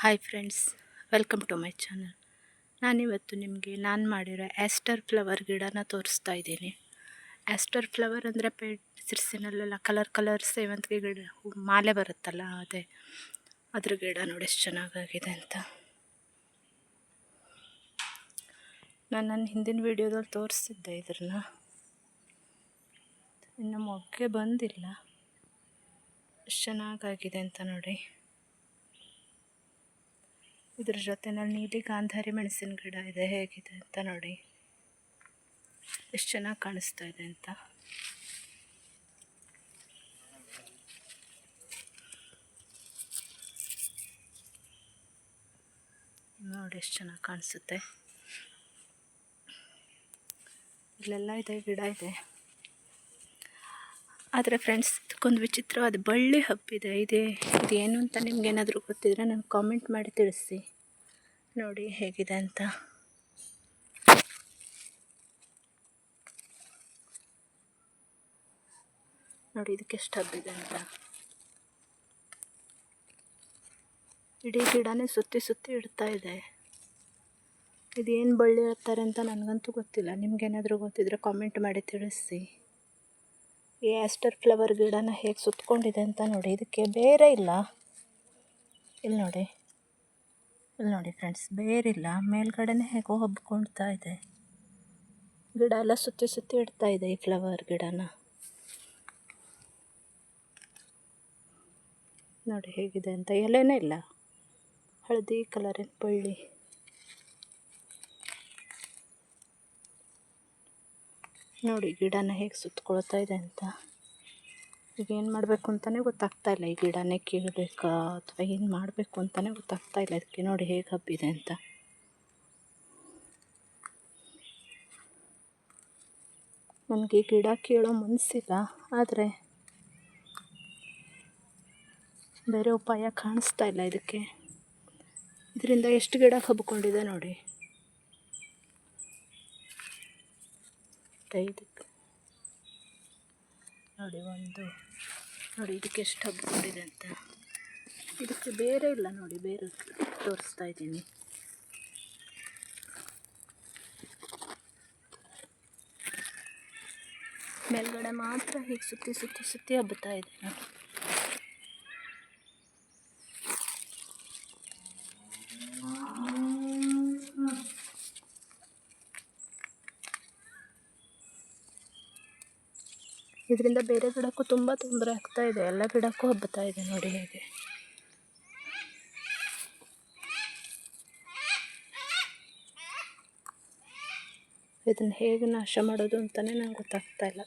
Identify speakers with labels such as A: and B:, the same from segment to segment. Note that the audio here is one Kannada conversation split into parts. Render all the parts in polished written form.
A: Hi friends, welcome to my channel. ನಾನಿವತ್ತು ನಿಮಗೆ ನಾನು ಮಾಡಿರೋ ಆಸ್ಟರ್ ಫ್ಲವರ್ ಗಿಡನ ತೋರಿಸ್ತಾ ಇದ್ದೀನಿ. ಆಸ್ಟರ್ ಫ್ಲವರ್ ಅಂದರೆ ಸಿರ್ಸಿನಲ್ಲೆಲ್ಲ ಕಲರ್ ಸೇವಂತಿಗೆ ಗಿಡ ಮಾಲೆ ಬರುತ್ತಲ್ಲ, ಅದ್ರ ಗಿಡ ನೋಡಿ ಎಷ್ಟು ಚೆನ್ನಾಗಾಗಿದೆ ಅಂತ. ನಾನು ನನ್ನ ಹಿಂದಿನ ವೀಡಿಯೋದಲ್ಲಿ ತೋರಿಸಿದ್ದೆ ಇದನ್ನ. ಇನ್ನು ಮೊಗ್ಗೆ ಬಂದಿಲ್ಲ, ಎಷ್ಟು ಚೆನ್ನಾಗಾಗಿದೆ ಅಂತ ನೋಡಿ. ಇದ್ರ ಜೊತೆನಲ್ಲಿ ನೀಲಿ ಗಾಂಧಾರಿ ಮೆಣಸಿನ ಗಿಡ ಇದೆ, ಹೇಗಿದೆ ಅಂತ ನೋಡಿ, ಎಷ್ಟು ಚೆನ್ನಾಗಿ ಕಾಣಿಸ್ತಾ ಇದೆ ಅಂತ. ನೋಡಿ ಎಷ್ಟು ಚೆನ್ನಾಗಿ ಕಾಣಿಸುತ್ತೆ. ಇಲ್ಲೆಲ್ಲ ಇದೆ, ಗಿಡ ಇದೆ. ಆದರೆ ಫ್ರೆಂಡ್ಸ್, ಇದಕ್ಕೊಂದು ವಿಚಿತ್ರವಾದ ಬಳ್ಳಿ ಹಬ್ಬಿದೆ. ಇದೇನು ಅಂತ ನಿಮ್ಗೇನಾದರೂ ಗೊತ್ತಿದ್ರೆ ನನಗೆ ಕಾಮೆಂಟ್ ಮಾಡಿ ತಿಳಿಸಿ. ನೋಡಿ ಹೇಗಿದೆ ಅಂತ. ನೋಡಿ ಇದಕ್ಕೆ ಎಷ್ಟು ಹಬ್ಬಿದೆ ಅಂತ. ಇಡೀ ಗಿಡನೇ ಸುತ್ತಿ ಇಡ್ತಾ ಇದೆ. ಇದೇನು ಬಳ್ಳಿ ಇರ್ತಾರೆ ಅಂತ ನನಗಂತೂ ಗೊತ್ತಿಲ್ಲ. ನಿಮ್ಗೇನಾದರೂ ಗೊತ್ತಿದ್ರೆ ಕಾಮೆಂಟ್ ಮಾಡಿ ತಿಳಿಸಿ. ಈ ಆಸ್ಟರ್ ಫ್ಲವರ್ ಗಿಡನ ಹೇಗೆ ಸುತ್ತಕೊಂಡಿದೆ ಅಂತ ನೋಡಿ. ಇದಕ್ಕೆ ಬೇರೆ ಇಲ್ಲ. ಇಲ್ಲಿ ನೋಡಿ ಫ್ರೆಂಡ್ಸ್, ಬೇರಿಲ್ಲ. ಮೇಲ್ಗಡೆನೇ ಹೇಗೋ ಹಬ್ಕೊಳ್ತಾ ಇದೆ. ಗಿಡ ಎಲ್ಲ ಸುತ್ತಿ ಇಡ್ತಾ ಇದೆ ಈ ಫ್ಲವರ್ ಗಿಡನ. ನೋಡಿ ಹೇಗಿದೆ ಅಂತ. ಎಲೆನೇ ಇಲ್ಲ, ಹಳದಿ ಕಲರಿನ ಬಳ್ಳಿ. ನೋಡಿ ಗಿಡನ ಹೇಗೆ ಸುತ್ತಕೊಳ್ತಾ ಇದೆ ಅಂತ. ಈಗ ಏನು ಮಾಡಬೇಕು ಅಂತಲೇ ಗೊತ್ತಾಗ್ತಾ ಇಲ್ಲ. ಈ ಗಿಡನೇ ಕೀಳಬೇಕಾ ಅಥವಾ ಏನು ಮಾಡಬೇಕು ಅಂತಲೇ ಗೊತ್ತಾಗ್ತಾ ಇಲ್ಲ. ಅದಕ್ಕೆ ನೋಡಿ ಹೇಗೆ ಹಬ್ಬಿದೆ ಅಂತ. ನನಗೆ ಈ ಗಿಡ ಕೀಳೋ ಮನಸ್ಸಿಲ್ಲ, ಆದರೆ ಬೇರೆ ಉಪಾಯ ಕಾಣಿಸ್ತಾ ಇಲ್ಲ ಇದಕ್ಕೆ. ಇದರಿಂದ ಎಷ್ಟು ಗಿಡ ಹಬ್ಕೊಂಡಿದೆ ನೋಡಿ. ಇದಕ್ಕೆ ನೋಡಿ ಇದಕ್ಕೆ ಎಷ್ಟು ಹಬ್ಕೊಂಡಿದೆ ಅಂತ. ಇದಕ್ಕೆ ಬೇರೆ ಇಲ್ಲ ನೋಡಿ, ಬೇರೆ ತೋರಿಸ್ತಾ ಇದ್ದೀನಿ. ಮೇಲ್ಗಡೆ ಮಾತ್ರ ಹೀಗೆ ಸುತ್ತಿ ಹಬ್ಬುತ್ತಾ ಇದೆ ನೋಡಿ. ಇದರಿಂದ ಬೇರೆ ಗಿಡಕ್ಕೂ ತುಂಬ ತೊಂದರೆ ಆಗ್ತಾ ಇದೆ. ಎಲ್ಲ ಗಿಡಕ್ಕೂ ಹಬ್ಬುತ್ತಾ ಇದೆ ನೋಡಿ ಹೇಗೆ. ಇದನ್ನು ಹೇಗೆ ನಾಶ ಮಾಡೋದು ಅಂತಲೇ ನಂಗೆ ಗೊತ್ತಾಗ್ತಾ ಇಲ್ಲ.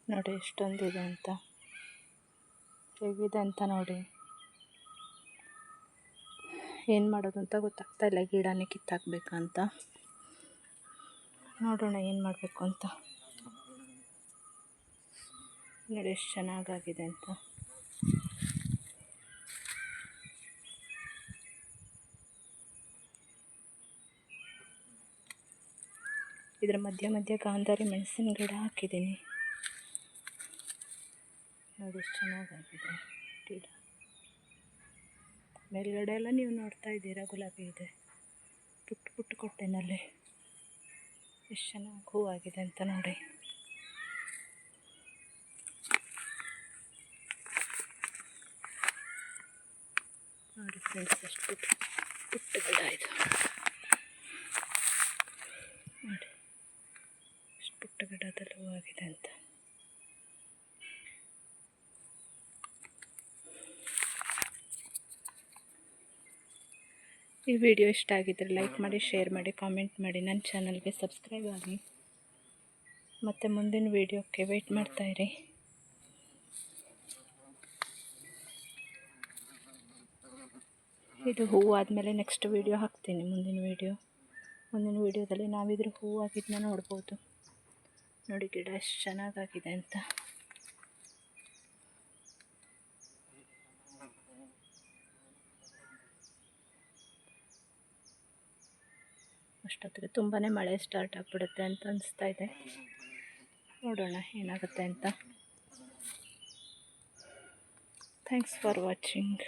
A: ನೋಡಿ ಎಷ್ಟೊಂದಿದೆ ಅಂತ, ಹೇಗಿದೆ ಅಂತ ನೋಡಿ. ಏನು ಮಾಡೋದು ಅಂತ ಗೊತ್ತಾಗ್ತಾ ಇಲ್ಲ. ಗಿಡನೇ ಕಿತ್ತಾಕ್ಬೇಕಂತ. ನೋಡೋಣ ಏನು ಮಾಡಬೇಕು ಅಂತ. ನೋಡಿ ಎಷ್ಟು ಚೆನ್ನಾಗಾಗಿದೆ ಅಂತ. ಇದರ ಮಧ್ಯ ಗಾಂಧಾರಿ ಮೆಣಸಿನ ಗಿಡ ಹಾಕಿದ್ದೀನಿ. ನೋಡಿ ಎಷ್ಟು ಚೆನ್ನಾಗಾಗಿದೆ ಗಿಡ. ಮೇಲ್ಗಡೆ ಎಲ್ಲ ನೀವು ನೋಡ್ತಾ ಇದ್ದೀರಾ, ಗುಲಾಬಿ ಇದೆ. ಪುಟ್ಟ ಕೊಟ್ಟೆನಲ್ಲಿ ಎಷ್ಟು ಚೆನ್ನಾಗಿ ಹೂವಾಗಿದೆ ಅಂತ ನೋಡಿ. ನೋಡಿ ಫ್ರೆಂಡ್ಸ್, ಎಷ್ಟು ಪುಟ್ಟ ಗಿಡ ಇದು. ನೋಡಿ ಎಷ್ಟು ಪುಟ್ಟ ಗಿಡದಲ್ಲಿ ಹೂವಾಗಿದೆ ಅಂತ. ಈ ವಿಡಿಯೋ ಇಷ್ಟ ಆಗಿದ್ದರೆ ಲೈಕ್ ಮಾಡಿ, ಶೇರ್ ಮಾಡಿ, ಕಾಮೆಂಟ್ ಮಾಡಿ. ನನ್ನ ಚಾನಲ್ಗೆ ಸಬ್ಸ್ಕ್ರೈಬ್ ಆಗಿ. ಮತ್ತು ಮುಂದಿನ ವಿಡಿಯೋಕ್ಕೆ ವೆಯ್ಟ್ ಮಾಡ್ತಾಯಿರಿ. ಇದು ಹೂವು ಆದಮೇಲೆ ನೆಕ್ಸ್ಟ್ ವೀಡಿಯೋ ಹಾಕ್ತೀನಿ. ಮುಂದಿನ ವೀಡಿಯೋದಲ್ಲಿ ನಾವಿದ್ರ ಹೂವು ಆಗಿದ್ದನ್ನ ನೋಡ್ಬೋದು. ನೋಡಿ ಗಿಡ ಎಷ್ಟು ಚೆನ್ನಾಗಾಗಿದೆ ಅಂತ. ಅಷ್ಟೊತ್ತಿಗೆ ತುಂಬಾ ಮಳೆ ಸ್ಟಾರ್ಟ್ ಆಗಿಬಿಡುತ್ತೆ ಅಂತ ಅನಿಸ್ತಾ ಇದೆ. ನೋಡೋಣ ಏನಾಗುತ್ತೆ ಅಂತ. Thanks for watching.